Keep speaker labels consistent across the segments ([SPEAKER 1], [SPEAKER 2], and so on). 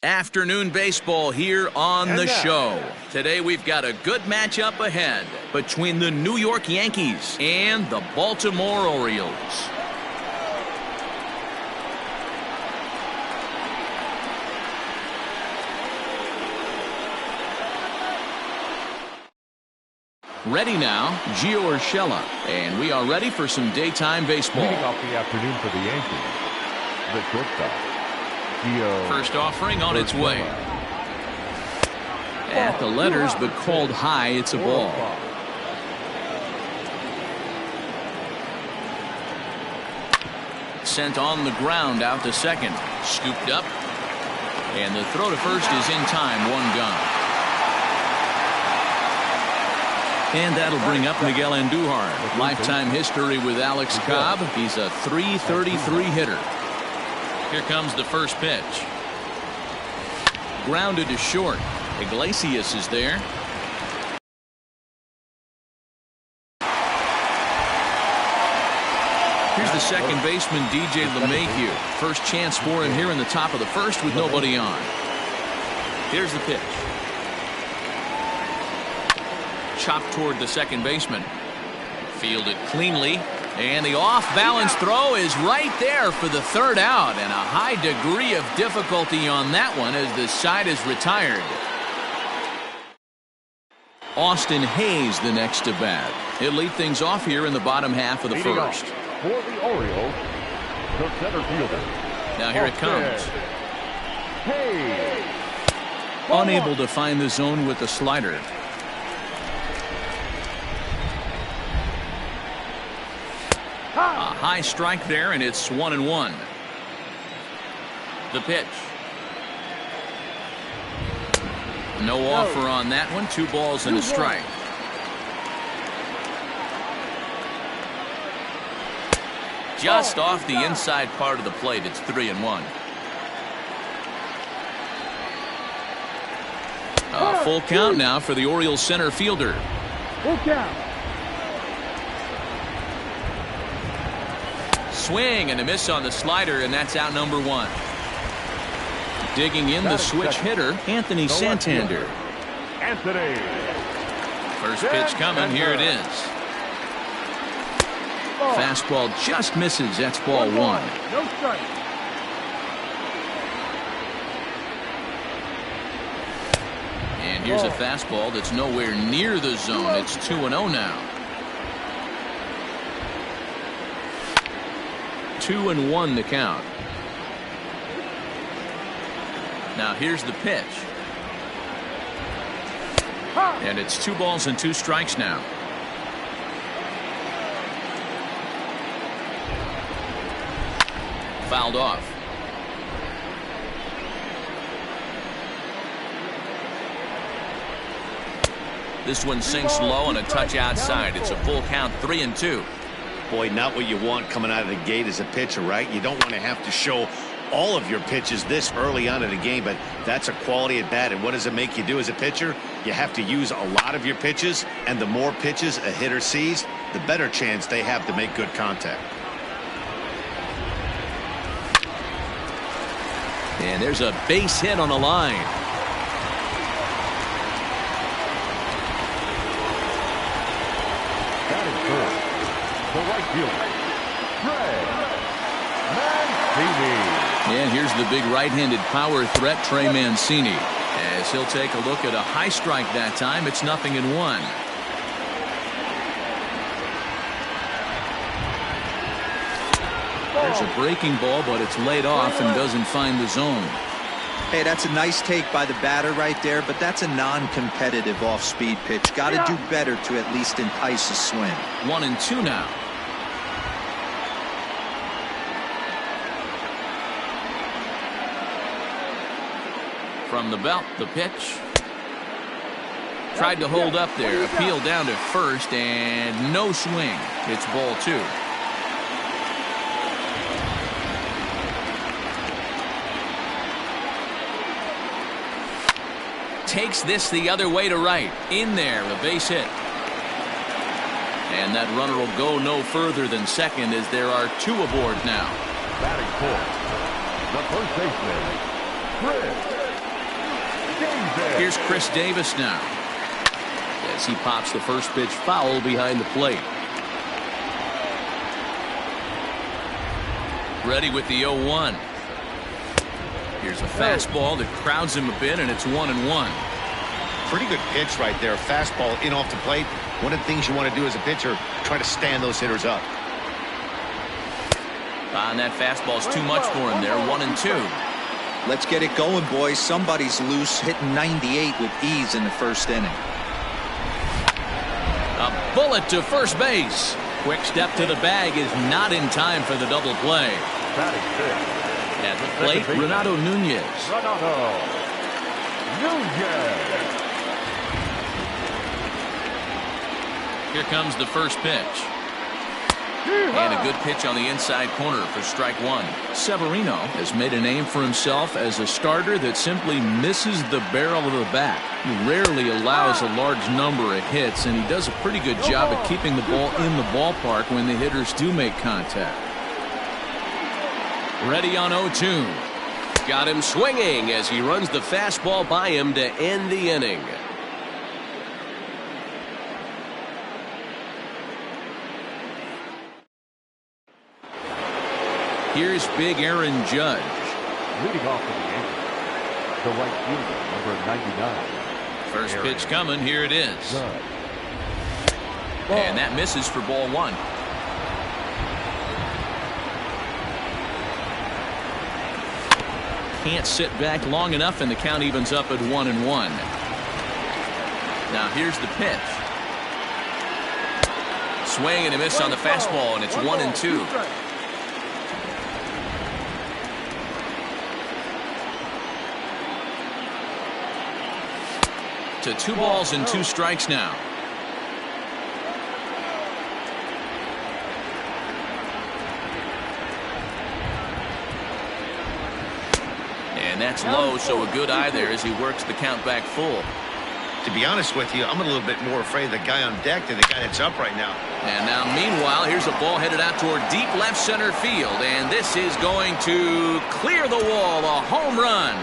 [SPEAKER 1] Afternoon baseball here on the show. Today we've got a good matchup ahead between the New York Yankees and the Baltimore Orioles. Ready now, Gio Urshela, and we are ready for some daytime baseball.
[SPEAKER 2] Leading off the afternoon for the Yankees, the shortstop, Gio.
[SPEAKER 1] First offering on its way. At the letters, but called high. It's a ball. Sent on the ground out to second. Scooped up. And the throw to first is in time. One gone. And that'll bring up Miguel Andujar. Lifetime history with Alex Cobb. He's a .333 hitter. Here comes the first pitch. Grounded to short. Iglesias is there. Here's the second baseman, DJ LeMahieu. First chance for him here in the top of the first with nobody on. Here's the pitch. Chopped toward the second baseman. Fielded cleanly. And the off-balance throw is right there for the third out. And a high degree of difficulty on that one as the side is retired. Austin Hayes the next to bat. He'll lead things off here in the bottom half of the first.
[SPEAKER 2] For the Orioles, the center fielder.
[SPEAKER 1] Now here it comes.
[SPEAKER 2] Hayes.
[SPEAKER 1] Unable to find the zone with the slider. A high strike there, and it's 1-1. The pitch. No offer on that one. 2 balls and a strike. Just off the inside part of the plate. It's 3-1. A full count now for the Orioles center fielder.
[SPEAKER 2] Full count.
[SPEAKER 1] Swing and a miss on the slider, and that's out number 1. Digging in the switch hitter, Anthony Santander.
[SPEAKER 2] Anthony.
[SPEAKER 1] First pitch coming. Here it is. Fastball just misses. That's ball 1.
[SPEAKER 2] No strike.
[SPEAKER 1] And here's a fastball that's nowhere near the zone. It's 2-0 now. 2-1 the count. Now here's the pitch. And it's 2 balls and 2 strikes now. Fouled off. This one sinks low and a touch outside. It's a full count, 3-2.
[SPEAKER 3] Boy, not what you want coming out of the gate as a pitcher, right? You don't want to have to show all of your pitches this early on in the game, but that's a quality at bat. And what does it make you do as a pitcher? You have to use a lot of your pitches, and the more pitches a hitter sees, the better chance they have to make good contact.
[SPEAKER 1] And there's a base hit on the line.
[SPEAKER 2] Batting first, the right fielder, Trey Mancini.
[SPEAKER 1] And here's the big right-handed power threat, Trey Mancini. As he'll take a look at a high strike that time. It's 0-1. There's a breaking ball, but it's laid off and doesn't find the zone.
[SPEAKER 4] Hey, that's a nice take by the batter right there, but that's a non-competitive off-speed pitch. Got to do better to at least entice a swing.
[SPEAKER 1] 1-2 now. From the belt, the pitch. Tried to hold up there. Appeal down to first, and no swing. It's ball 2. Takes this the other way to right. In there, a base hit. And that runner will go no further than second as there are 2 aboard now.
[SPEAKER 2] Batting fourth, the first baseman, Chris
[SPEAKER 1] Here's Chris Davis now, as he pops the first pitch foul behind the plate. Ready with the 0-1. Here's a fastball that crowds him a bit, and it's 1-1.
[SPEAKER 3] Pretty good pitch right there. Fastball in off the plate. One of the things you want to do as a pitcher, try to stand those hitters up.
[SPEAKER 1] And that fastball's too much for him there. 1-2.
[SPEAKER 4] Let's get it going, boys. Somebody's loose, hitting 98 with ease in the first inning.
[SPEAKER 1] A bullet to first base. Quick step to the bag is not in time for the double play. At the plate, Renato Nunez. Here comes the first pitch. And a good pitch on the inside corner for strike one. Severino has made a name for himself as a starter that simply misses the barrel of the bat. He rarely allows a large number of hits, and he does a pretty good job at keeping the ball in the ballpark when the hitters do make contact. Ready on 0-2. Got him swinging as he runs the fastball by him to end the inning. Here's big Aaron Judge.
[SPEAKER 2] Leading off for the Yankees, the right fielder, number 99.
[SPEAKER 1] First
[SPEAKER 2] Aaron
[SPEAKER 1] pitch coming. Here it is.
[SPEAKER 2] Judge.
[SPEAKER 1] And that misses for ball one. Can't sit back long enough, and the count evens up at 1-1. Now here's the pitch. Swing and a miss on the fastball, and it's 1-2. To 2 balls and 2 strikes now. And that's low, so a good eye there as he works the count back full.
[SPEAKER 3] To be honest with you, I'm a little bit more afraid of the guy on deck than the guy that's up right now.
[SPEAKER 1] And now, meanwhile, here's a ball headed out toward deep left center field, and this is going to clear the wall, a home run.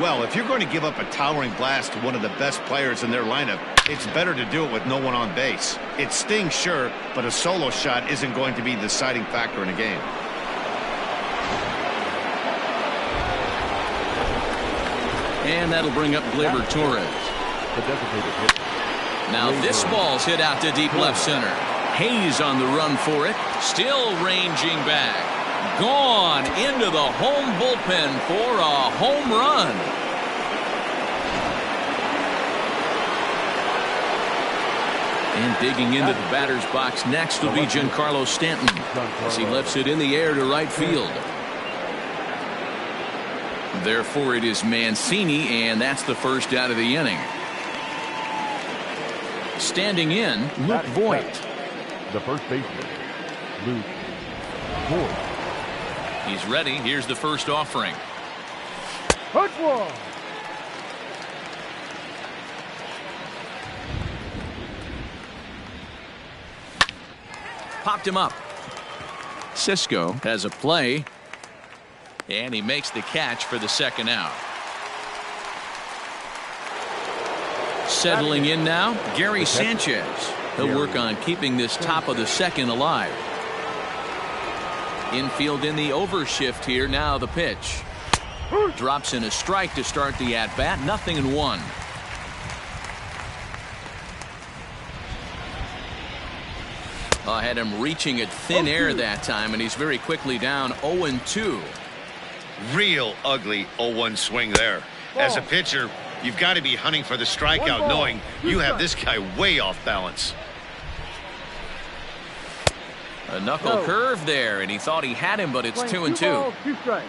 [SPEAKER 3] Well, if you're going to give up a towering blast to one of the best players in their lineup, it's better to do it with no one on base. It stings, sure, but a solo shot isn't going to be the deciding factor in a game.
[SPEAKER 1] And that'll bring up Gleyber Torres. Now this ball's hit out to deep left center. Hayes on the run for it. Still ranging back. Gone into the home bullpen for a home run. And digging into the batter's box next will be Giancarlo Stanton as he lifts it in the air to right field. Therefore, it is Mancini, and that's the first out of the inning. Standing in, Luke Voit.
[SPEAKER 2] The first baseman, Luke Voit.
[SPEAKER 1] He's ready. Here's the first offering. Popped him up. Cisco has a play, and he makes the catch for the second out. Settling in now, Gary Sanchez. He'll work on keeping this top of the second alive. Infield in the overshift here. Now the pitch. Drops in a strike to start the at-bat. 0-1. I had him reaching at thin air that time, and he's very quickly down 0-2.
[SPEAKER 3] Real ugly 0-1 swing there. As a pitcher, you've got to be hunting for the strikeout, knowing you have this guy way off balance.
[SPEAKER 1] A knuckle curve there, and he thought he had him, but it's 2-2.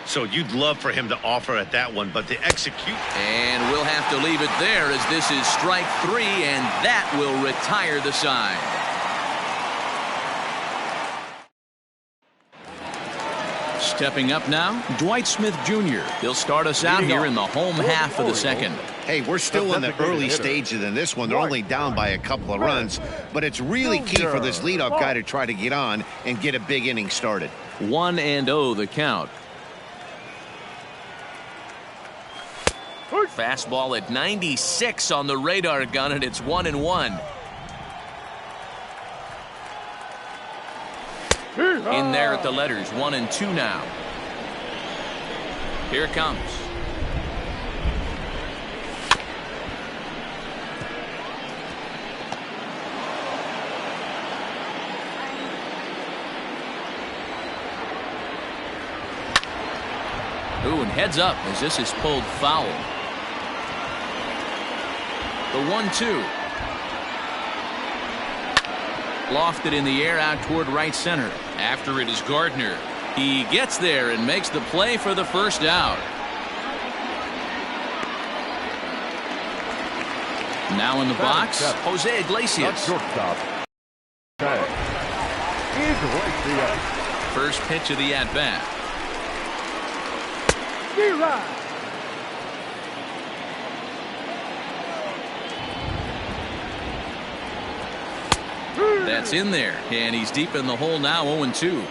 [SPEAKER 3] So you'd love for him to offer at that one, but the execute.
[SPEAKER 1] And we'll have to leave it there as this is strike 3, and that will retire the side. Stepping up now, Dwight Smith Jr. He'll start us out here in the home half of the second.
[SPEAKER 3] Hey, we're still in the early stages in this one. They're only down by a couple of runs, but it's really key for this leadoff guy to try to get on and get a big inning started.
[SPEAKER 1] 1-0 the count. Fastball at 96 on the radar gun, and it's 1-1. In there at the letters, 1-2 now. Here it comes. Ooh, and heads up as this is pulled foul. The 1-2. Lofted in the air out toward right center. After it is Gardner. He gets there and makes the play for the first out. Now in the box, Jose Iglesias. First pitch of the at-bat. That's in there, and he's deep in the hole now, 0-2.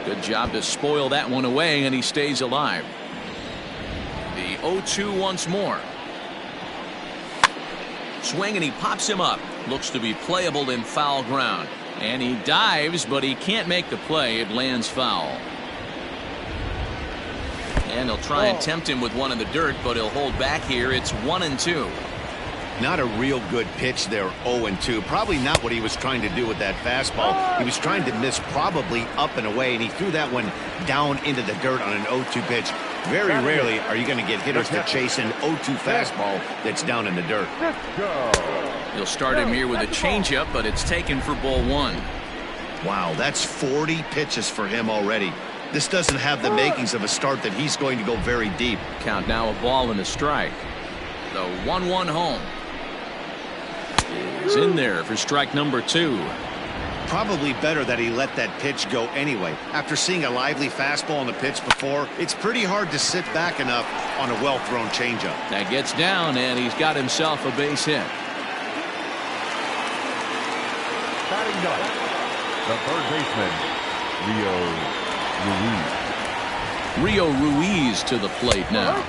[SPEAKER 1] Good job to spoil that one away, and he stays alive. The 0-2 once more. Swing, and he pops him up. Looks to be playable in foul ground. And he dives, but he can't make the play. It lands foul. And he'll try and tempt him with one in the dirt, but he'll hold back here. It's 1-2.
[SPEAKER 3] Not a real good pitch there, 0-2. Probably not what he was trying to do with that fastball. He was trying to miss probably up and away, and he threw that one down into the dirt on an 0-2 pitch. Very rarely are you going to get hitters to chase an 0-2 fastball that's down in the dirt.
[SPEAKER 1] He'll start him here with a changeup, but it's taken for ball one.
[SPEAKER 3] Wow, that's 40 pitches for him already. This doesn't have the makings of a start that he's going to go very deep.
[SPEAKER 1] Count now, a ball and a strike. The 1-1 home. Is in there for strike number 2.
[SPEAKER 3] Probably better that he let that pitch go anyway. After seeing a lively fastball on the pitch before, it's pretty hard to sit back enough on a well-thrown changeup.
[SPEAKER 1] That gets down, and he's got himself a base hit.
[SPEAKER 2] Batting ninth, the third baseman, Rio Ruiz.
[SPEAKER 1] Rio Ruiz to the plate now.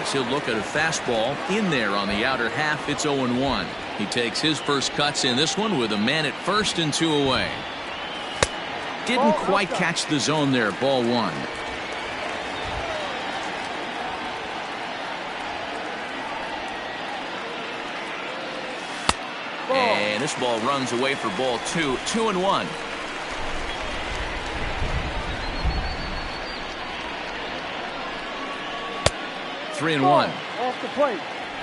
[SPEAKER 1] As he'll look at a fastball in there on the outer half. It's 0-1. He takes his first cuts in this one with a man at first and 2 away. Didn't quite catch the zone there. Ball 1. And this ball runs away for ball 2. 2-1. Three and 1.
[SPEAKER 5] Off the plate.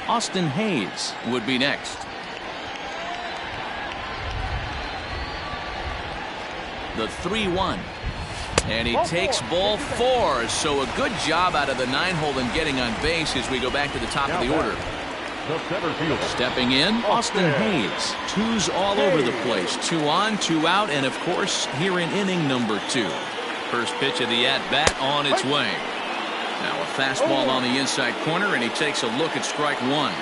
[SPEAKER 1] Austin Hayes would be next. The 3-1. And he takes ball 4. So a good job out of the 9-hole in getting on base as we go back to the top of the order. Stepping in, Austin Hayes. 2s all over the place. 2 on, 2 out, and of course here in inning number 2. First pitch of the at-bat on its way. Now a fastball on the inside corner, and he takes a look at strike 1.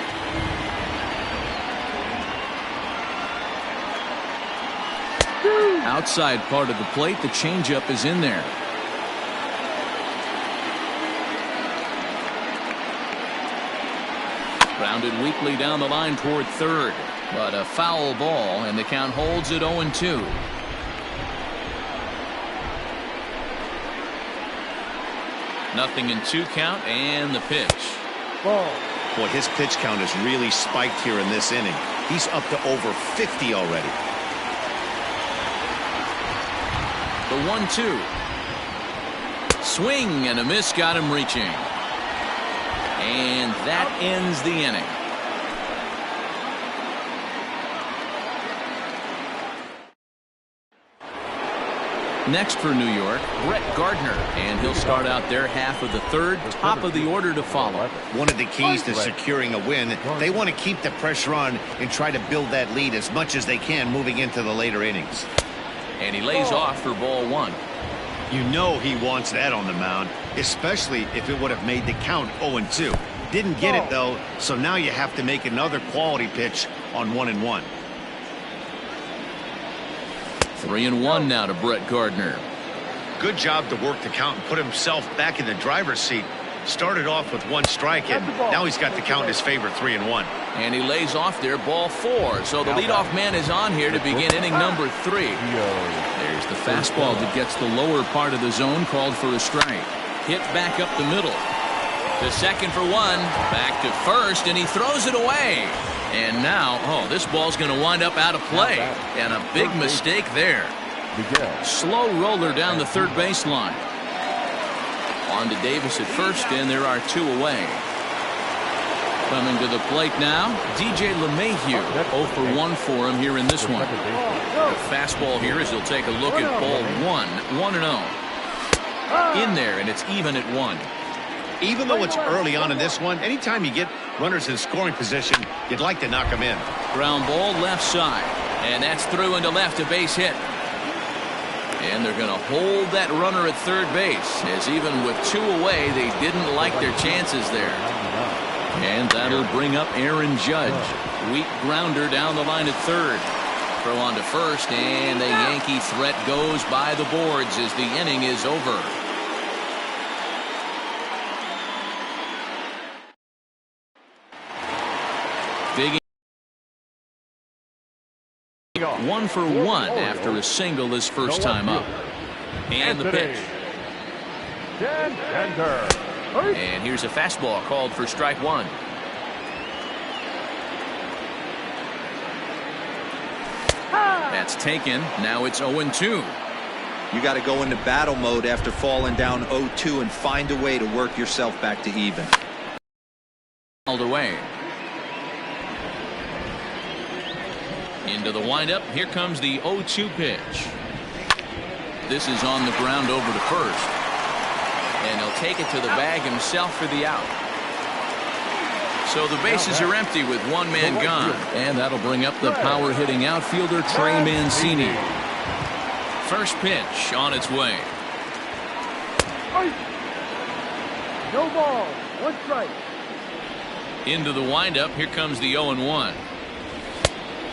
[SPEAKER 1] Outside part of the plate, the changeup is in there. Grounded weakly down the line toward third, but a foul ball, and the count holds at 0-2. Nothing in 2 count, and the pitch.
[SPEAKER 5] Ball.
[SPEAKER 3] Boy, his pitch count has really spiked here in this inning. He's up to over 50 already.
[SPEAKER 1] The 1-2. Swing and a miss got him reaching. And that ends the inning. Next for New York, Brett Gardner, and he'll start out their half of the third, top of the order to follow.
[SPEAKER 3] One of the keys to securing a win, they want to keep the pressure on and try to build that lead as much as they can moving into the later innings.
[SPEAKER 1] And he lays off for ball 1.
[SPEAKER 3] You know he wants that on the mound, especially if it would have made the count 0-2. Didn't get it though, so now you have to make another quality pitch on 1-1.
[SPEAKER 1] 3-1 now to Brett Gardner.
[SPEAKER 3] Good job to work the count and put himself back in the driver's seat. Started off with 1 strike, and now he's got the count in his favor, 3-1.
[SPEAKER 1] And he lays off there, ball 4. So the leadoff man is on here to begin inning number 3. There's the fastball that gets the lower part of the zone, called for a strike. Hit back up the middle. To second for 1. Back to first, and he throws it away. And now, this ball's going to wind up out of play. And a big mistake there. Slow roller down the third baseline. On to Davis at first, and there are 2 away. Coming to the plate now, DJ LeMahieu. 0 for 1 for him here in this one. The fastball here as he'll take a look at ball 1. 1-0. In there, and it's even at 1.
[SPEAKER 3] Even though it's early on in this one, anytime you get runners in scoring position, you'd like to knock them in.
[SPEAKER 1] Ground ball left side, and that's through into left, a base hit. And they're going to hold that runner at third base, as even with 2 away, they didn't like their chances there. And that'll bring up Aaron Judge. Weak grounder down the line at third. Throw on to first, and the Yankee threat goes by the boards as the inning is over. Big 1 for 1 after a single his first time up. And the pitch. And here's a fastball called for strike 1. That's taken. Now it's 0-2.
[SPEAKER 4] You got to go into battle mode after falling down 0-2 and find a way to work yourself back to even.
[SPEAKER 1] All away. Into the windup. Here comes the 0-2 pitch. This is on the ground over to first. And he'll take it to the bag himself for the out. So the bases are empty with 1 man gone. And that'll bring up the power hitting outfielder Trey Mancini. First pitch on its way.
[SPEAKER 5] No ball. 1 strike.
[SPEAKER 1] Into the windup. Here comes the 0-1.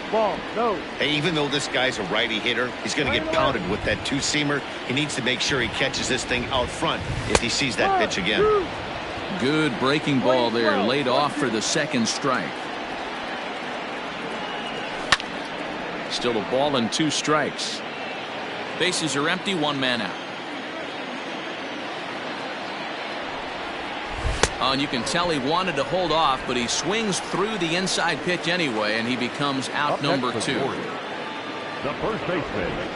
[SPEAKER 5] Ball, no.
[SPEAKER 3] Hey, even though this guy's a righty hitter, he's going to get pounded with that 2-seamer. He needs to make sure he catches this thing out front if he sees that pitch again.
[SPEAKER 1] Good breaking ball there, laid off for the second strike. Still a ball and 2 strikes. Bases are empty, 1 man out. And you can tell he wanted to hold off, but he swings through the inside pitch anyway, and he becomes out number 2.
[SPEAKER 2] The first baseman,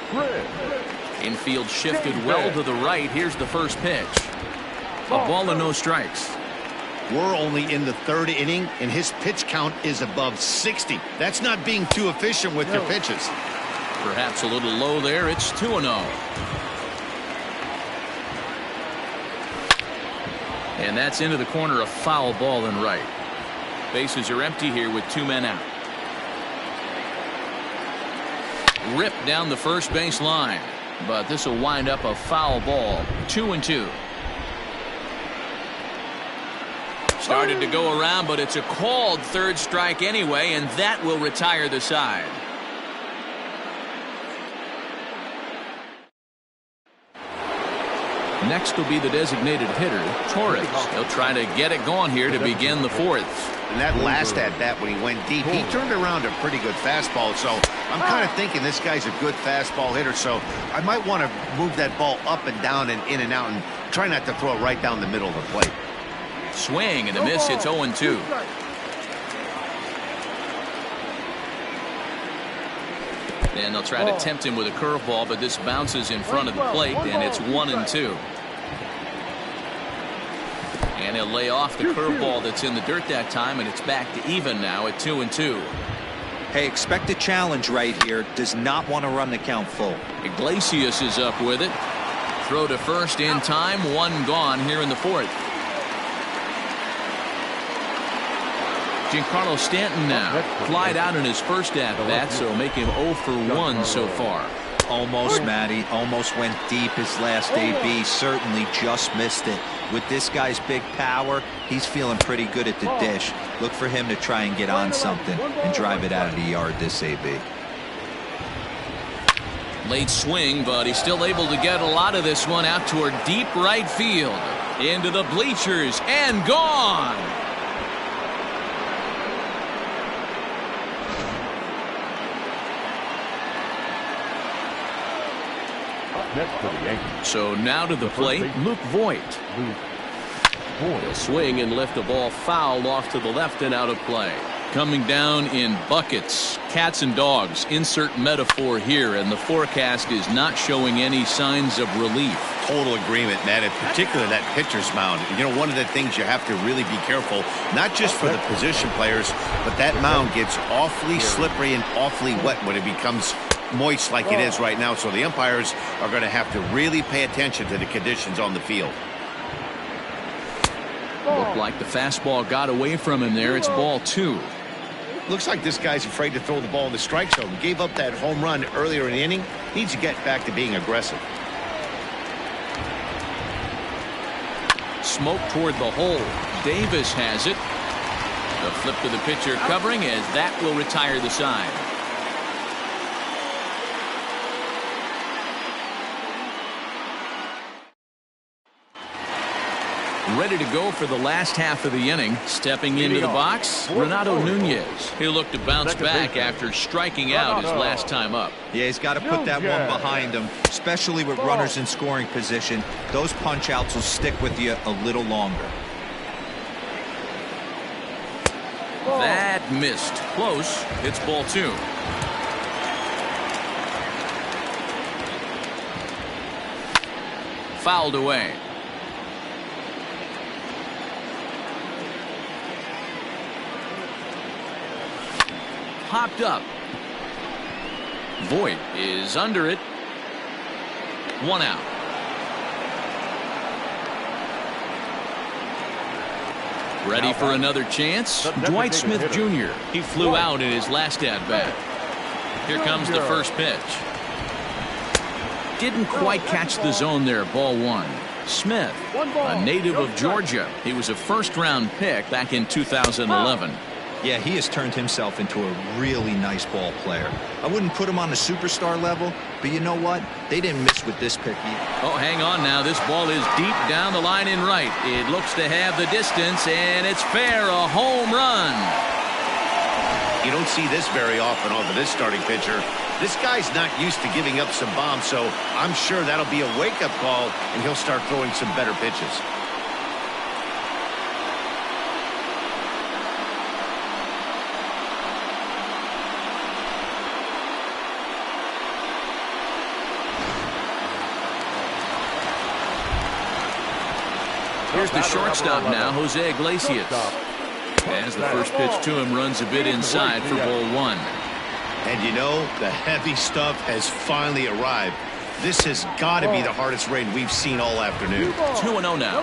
[SPEAKER 2] Chris.
[SPEAKER 1] Infield shifted well to the right. Here's the first pitch. A ball and no strikes.
[SPEAKER 3] We're only in the 3rd inning, and his pitch count is above 60. That's not being too efficient with your pitches.
[SPEAKER 1] Perhaps a little low there. It's 2-0. And that's into the corner, a foul ball and right. Bases are empty here with 2 men out. Ripped down the first base line, but this will wind up a foul ball. 2-2. Started to go around, but it's a called 3rd strike anyway, and that will retire the side. Next will be the designated hitter, Torres. He'll try to get it going here to begin the 4th.
[SPEAKER 3] And that last at-bat when he went deep, he turned around a pretty good fastball. So I'm kind of thinking this guy's a good fastball hitter. So I might want to move that ball up and down and in and out and try not to throw it right down the middle of the plate.
[SPEAKER 1] Swing and a miss. It's 0-2. And they'll try to tempt him with a curveball, but this bounces in front of the plate, and it's 1-2. And he'll lay off the curveball that's in the dirt that time, and it's back to even now at 2-2.
[SPEAKER 4] Hey, expect a challenge right here. Does not want to run the count full.
[SPEAKER 1] Iglesias is up with it. Throw to first in time. 1 gone here in the 4th. Giancarlo Stanton now flied out in his first at-bat, so make him 0 for 1 so far.
[SPEAKER 4] Almost, Matty. Almost went deep his last AB. Certainly just missed it. With this guy's big power, he's feeling pretty good at the dish. Look for him to try and get on something and drive it out of the yard this AB.
[SPEAKER 1] Late swing, but he's still able to get a lot of this one out toward deep right field. Into the bleachers and gone.
[SPEAKER 2] Next for the Yankees.
[SPEAKER 1] So now to the plate, Luke Voigt. He'll swing and lift a ball foul off to the left and out of play. Coming down in buckets, cats and dogs, insert metaphor here, and the forecast is not showing any signs of relief.
[SPEAKER 3] Total agreement, Matt, in particular that pitcher's mound. You know, one of the things you have to really be careful, not just for the position players, but that mound gets awfully slippery and awfully wet when it becomes moist like it is right now. So the umpires are going to have to really pay attention to the conditions on the field.
[SPEAKER 1] Looked like the fastball got away from him there. It's ball 2.
[SPEAKER 3] Looks like this guy's afraid to throw the ball in the strike zone. Gave up that home run earlier in the inning. Needs to get back to being aggressive.
[SPEAKER 1] Smoke toward the hole. Davis has it. The flip to the pitcher covering as that will retire the side. Ready to go for the last half of the inning. Stepping into the box, Renato Nunez. He'll look to bounce back after striking out his last time up.
[SPEAKER 4] Yeah, he's got to put that one behind him, especially with runners in scoring position. Those punch outs will stick with you a little longer.
[SPEAKER 1] That missed. Close. It's ball 2. Fouled away. Popped up. Voigt is under it. 1 out. Ready for another chance. Dwight Smith Jr. He flew out in his last at bat. Here comes the first pitch. Didn't quite catch the zone there. Ball 1. Smith, a native of Georgia. He was a first-round pick back in 2011.
[SPEAKER 4] Yeah, he has turned himself into a really nice ball player. I wouldn't put him on the superstar level, but you know what? They didn't miss with this pick either.
[SPEAKER 1] Oh, hang on now. This ball is deep down the line in right. It looks to have the distance, and it's fair. A home run.
[SPEAKER 3] You don't see this very often off of this starting pitcher. This guy's not used to giving up some bombs, so I'm sure that'll be a wake-up call, and he'll start throwing some better pitches.
[SPEAKER 1] Here's the shortstop now, Jose Iglesias. As the first pitch to him runs a bit inside for ball 1.
[SPEAKER 3] And you know, the heavy stuff has finally arrived. This has got to be the hardest rain we've seen all afternoon.
[SPEAKER 1] 2-0 now.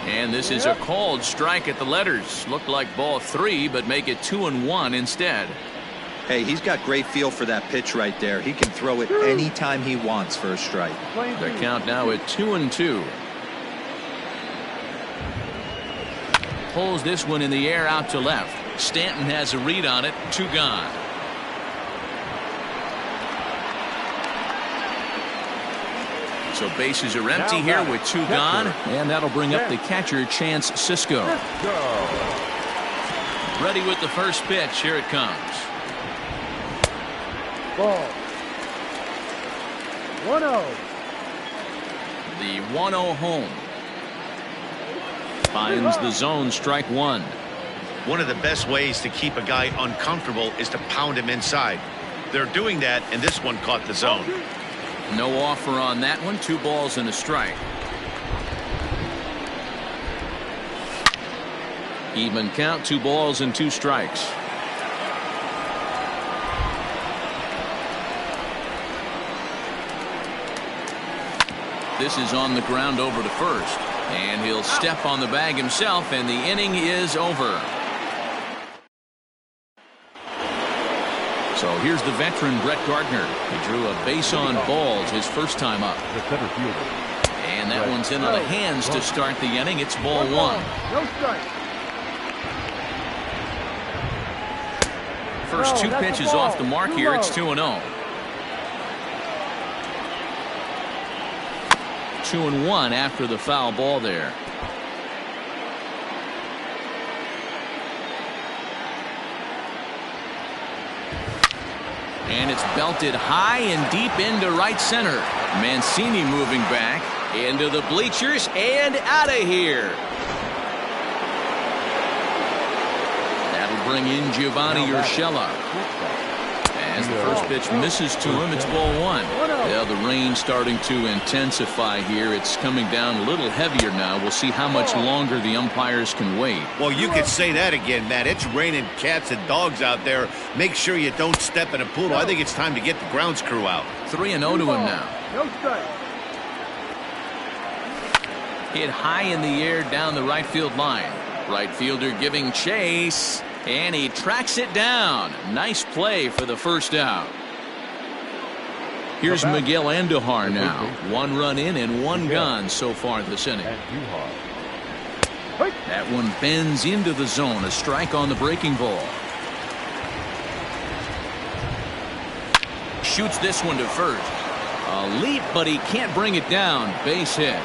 [SPEAKER 1] And this is a called strike at the letters. Looked like ball 3, but make it 2-1 instead.
[SPEAKER 4] Hey, he's got great feel for that pitch right there. He can throw it anytime he wants for a strike.
[SPEAKER 1] The count now at 2-2. Pulls this one in the air out to left. Stanton has a read on it. 2 gone. So bases are empty here with 2 gone, and that'll bring up the catcher, Chance Sisco. Ready with the first pitch. Here it comes.
[SPEAKER 5] Ball. 1-0.
[SPEAKER 1] The 1-0 home. Finds the zone, strike 1.
[SPEAKER 3] One of the best ways to keep a guy uncomfortable is to pound him inside. They're doing that, and this one caught the zone.
[SPEAKER 1] No offer on that one. 2 balls and a strike. Even count, 2 balls and 2 strikes. This is on the ground over to first. And he'll step on the bag himself, and the inning is over. So here's the veteran Brett Gardner. He drew a base on balls his first time up.
[SPEAKER 2] The center fielder.
[SPEAKER 1] And that one's into the hands to start the inning. It's ball 1.
[SPEAKER 5] No strike.
[SPEAKER 1] First two pitches off the mark here. It's 2-0. 2-1 after the foul ball there. And it's belted high and deep into right center. Mancini moving back into the bleachers and out of here. That'll bring in Giovanni Urshela. As the first pitch misses to him, it's ball one. Yeah, the rain starting to intensify here. It's coming down a little heavier now. We'll see how much longer the umpires can wait.
[SPEAKER 3] Well, you could say that again, Matt. It's raining cats and dogs out there. Make sure you don't step in a poodle. I think it's time to get the grounds crew out.
[SPEAKER 1] 3-0 to him now.
[SPEAKER 5] No strike.
[SPEAKER 1] Hit high in the air down the right field line. Right fielder giving chase. And he tracks it down. Nice play for the first out. Here's Miguel Andujar now. 1 run in and 1 gone so far this inning. That one bends into the zone. A strike on the breaking ball. Shoots this one to first. A leap, but he can't bring it down. Base hit.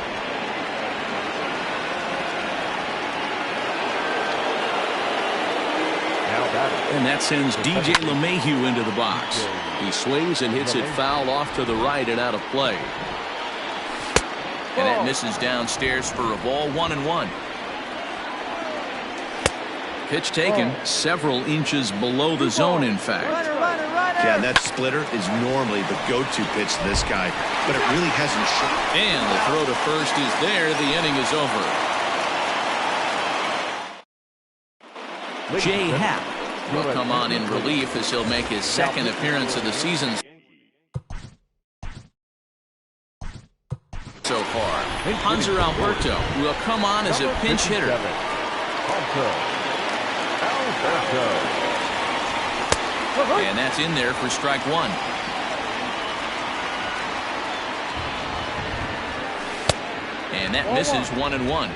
[SPEAKER 1] And that sends DJ LeMahieu into the box. He sways and hits it foul off to the right and out of play. And that misses downstairs for a ball. 1-1. Pitch taken several inches below the zone, in fact.
[SPEAKER 3] Yeah, that splitter is normally the go-to pitch to this guy, but it really hasn't shown.
[SPEAKER 1] And the throw to first is there. The inning is over. Jay Happ will come on in relief as he'll make his second appearance of the season so far. Hanser Alberto will come on as a pinch hitter. And that's in there for strike one. And that misses 1-1.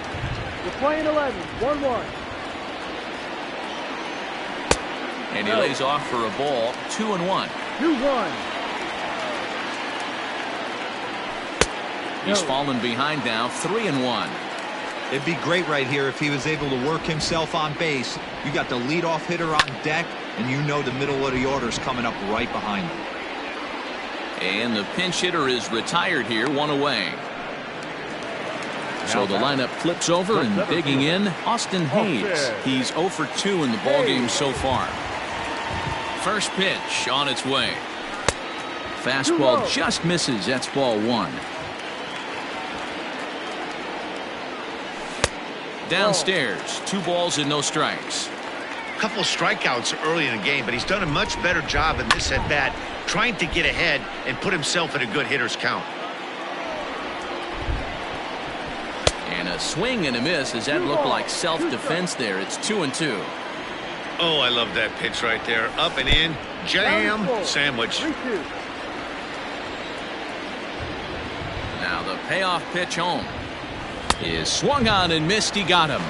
[SPEAKER 5] You're playing 11. 1-1.
[SPEAKER 1] And he lays off for a ball. 2-1.
[SPEAKER 5] 2-1.
[SPEAKER 1] He's fallen behind now. 3-1.
[SPEAKER 4] It'd be great right here if he was able to work himself on base. You got the leadoff hitter on deck, and you know the middle of the order's coming up right behind him.
[SPEAKER 1] And the pinch hitter is retired here. 1 away. So the lineup flips over, and digging in, Austin Hayes. He's 0 for 2 in the ballgame so far. First pitch on its way. Fastball just misses. That's ball 1. Downstairs, 2 balls and no strikes.
[SPEAKER 3] A couple of strikeouts early in the game, but he's done a much better job in this at-bat trying to get ahead and put himself in a good hitter's count.
[SPEAKER 1] And a swing and a miss. Does that look like self-defense there? It's 2-2.
[SPEAKER 3] Oh, I love that pitch right there. Up and in. Jam. Sandwich.
[SPEAKER 1] Now the payoff pitch home is swung on and missed. He got him.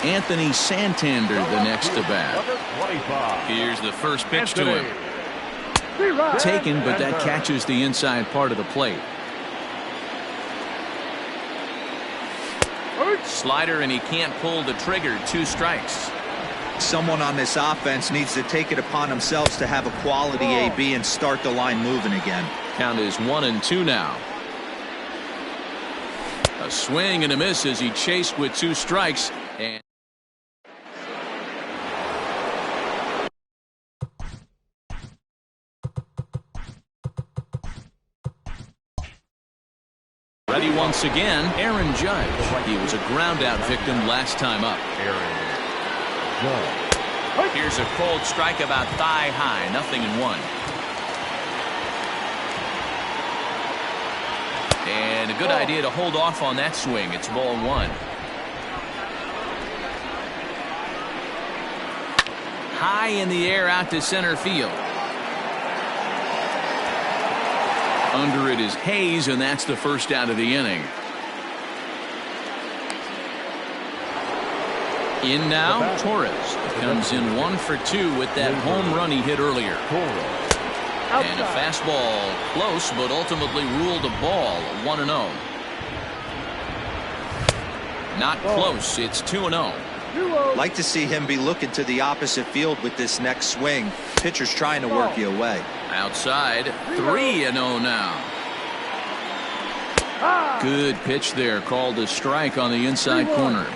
[SPEAKER 1] Anthony Santander the next to bat. Here's the first pitch to him. Taken, but that catches the inside part of the plate. Slider, and he can't pull the trigger. 2 strikes.
[SPEAKER 4] Someone on this offense needs to take it upon themselves to have a quality AB and start the line moving again.
[SPEAKER 1] Count is 1-2 now. A swing and a miss as he chased with 2 strikes. And ready once again, Aaron Judge. He was a ground-out victim last time up. Here's a cold strike about thigh high. 0-1. And a good idea to hold off on that swing. It's ball 1. High in the air out to center field. Under it is Hayes, and that's the first out of the inning. In now, Torres comes in 1 for 2 with that home run he hit earlier. And a fastball close, but ultimately ruled a ball. 1-0. Not close. It's 2-0.
[SPEAKER 4] Like to see him be looking to the opposite field with this next swing. Pitcher's trying to work you away.
[SPEAKER 1] Outside, 3-0 now. Good pitch there, called a strike on the inside corner.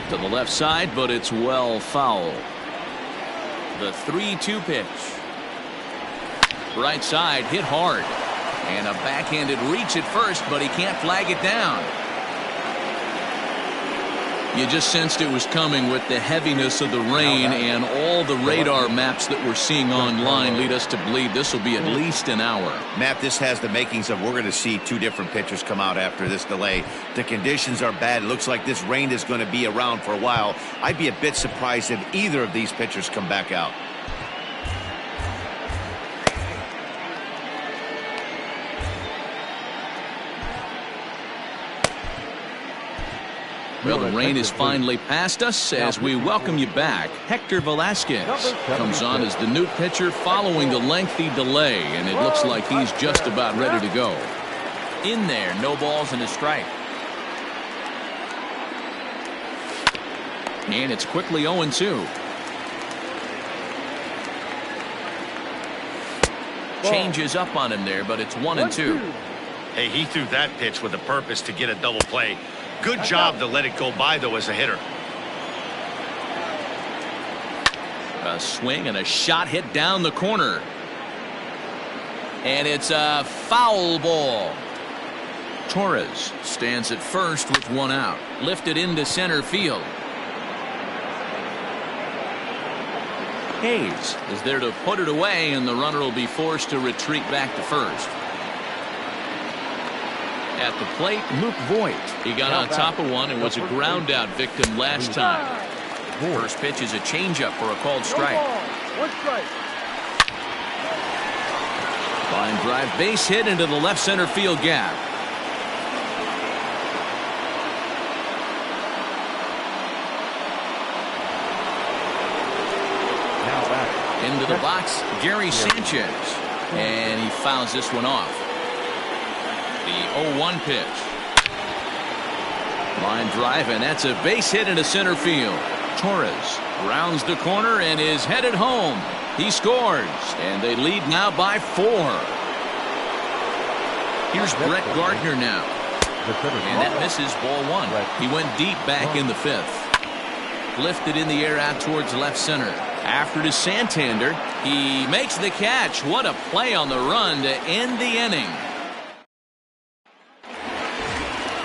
[SPEAKER 1] To the left side, but it's well foul. The 3-2 pitch. Right side, hit hard. And a backhanded reach at first, but he can't flag it down. You just sensed it was coming with the heaviness of the rain, and all the radar maps that we're seeing online lead us to believe this will be at least an hour.
[SPEAKER 3] Matt, this has the makings of we're going to see 2 different pitchers come out after this delay. The conditions are bad. It looks like this rain is going to be around for a while. I'd be a bit surprised if either of these pitchers come back out.
[SPEAKER 1] Well, the rain is finally past us as we welcome you back. Hector Velasquez comes on as the new pitcher following the lengthy delay, and it looks like he's just about ready to go. In there, no balls and a strike. And it's quickly 0-2. Changes up on him there, but it's 1-2.
[SPEAKER 3] Hey, he threw that pitch with a purpose to get a double play. Good job to let it go by, though, as a hitter.
[SPEAKER 1] A swing and a shot hit down the corner. And it's a foul ball. Torres stands at first with 1 out. Lifted into center field. Hayes is there to put it away, and the runner will be forced to retreat back to first. At the plate, Luke Voigt. He got on top of one and was a ground out victim last time. First pitch is a changeup for a called strike. Line drive, base hit into the left center field gap. Into the box, Gary Sanchez. And he fouls this one off. The 0-1 pitch. Line drive, and that's a base hit into center field. Torres rounds the corner and is headed home. He scores, and they lead now by 4. Here's Brett Gardner now. And that misses ball 1. He went deep back in the 5th. Lifted in the air out towards left center. After to Santander, he makes the catch. What a play on the run to end the inning.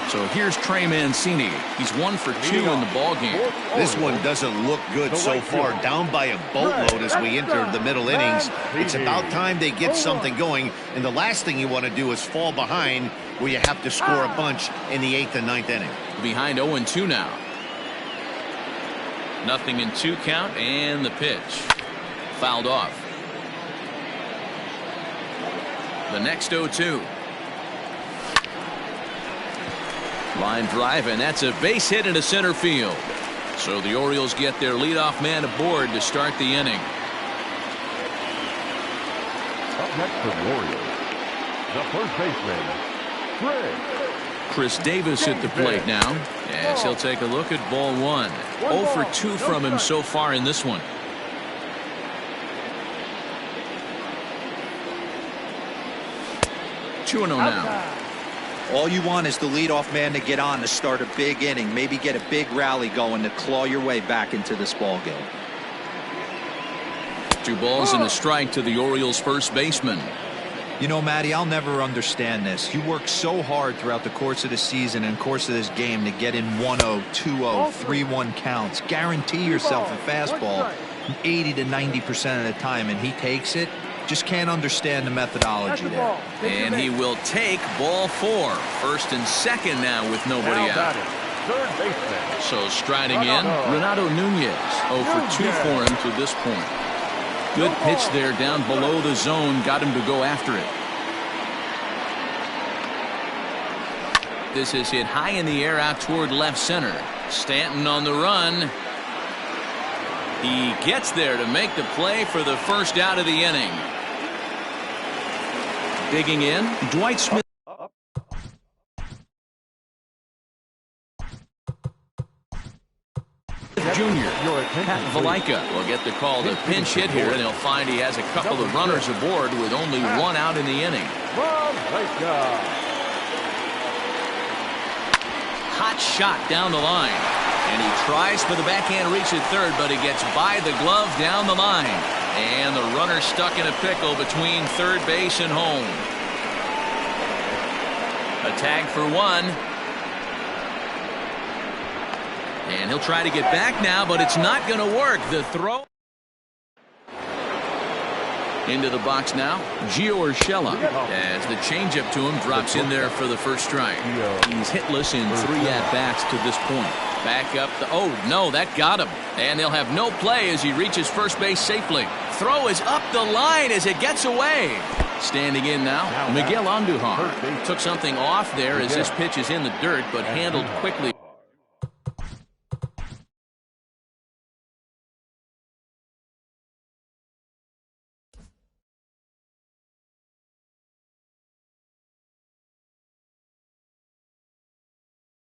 [SPEAKER 1] So here's Trey Mancini. He's 1 for 2 in the ballgame.
[SPEAKER 3] This one doesn't look good so far. Down by a boatload as we enter the middle innings. It's about time they get something going. And the last thing you want to do is fall behind where you have to score a bunch in the 8th and 9th inning.
[SPEAKER 1] Behind 0-2 now. 0-2 count, and the pitch. Fouled off. The next 0-2. Line drive, and that's a base hit into center field. So the Orioles get their leadoff man aboard to start the inning.
[SPEAKER 2] Up next for the Orioles, the first baseman,
[SPEAKER 1] Chris Davis at the plate now, as he'll take a look at ball 1. 0 for 2 from him so far in this one. Two 2-0 now.
[SPEAKER 4] All you want is the leadoff man to get on to start a big inning, maybe get a big rally going to claw your way back into this ball game.
[SPEAKER 1] 2 balls and a strike to the Orioles first baseman.
[SPEAKER 4] You know, Matty, I'll never understand this. You work so hard throughout the course of the season and course of this game to get in 1-0, 2-0, 3-1 counts. Guarantee yourself a fastball 80 to 90% of the time, and he takes it. Just can't understand the methodology there.
[SPEAKER 1] And he will take ball 4. First and second now with nobody out.
[SPEAKER 2] third baseman.
[SPEAKER 1] So striding in, Renato Nunez. 0 for 2 for him to this point. Good pitch there down below the zone. Got him to go after it. This is hit high in the air out toward left center. Stanton on the run. He gets there to make the play for the first out of the inning. Digging in, Dwight Smith. Junior. Pat Valaika will get the call to pinch hit here, and he'll find he has a couple of runners aboard with only one out in the inning. Hot shot down the line, and he tries for the backhand reach at third, but he gets by the glove down the line, and the runner stuck in a pickle between third base and home. A tag for one. And he'll try to get back now, but it's not going to work. The throw into the box now. Gio Urshela, as the changeup to him drops in there for the first strike. He's hitless in 3 at-bats to this point. Back up the, oh no, that got him. And they'll have no play as he reaches first base safely. Throw is up the line as it gets away. Standing in now, Miguel Andujar took something off there as this pitch is in the dirt, but handled quickly.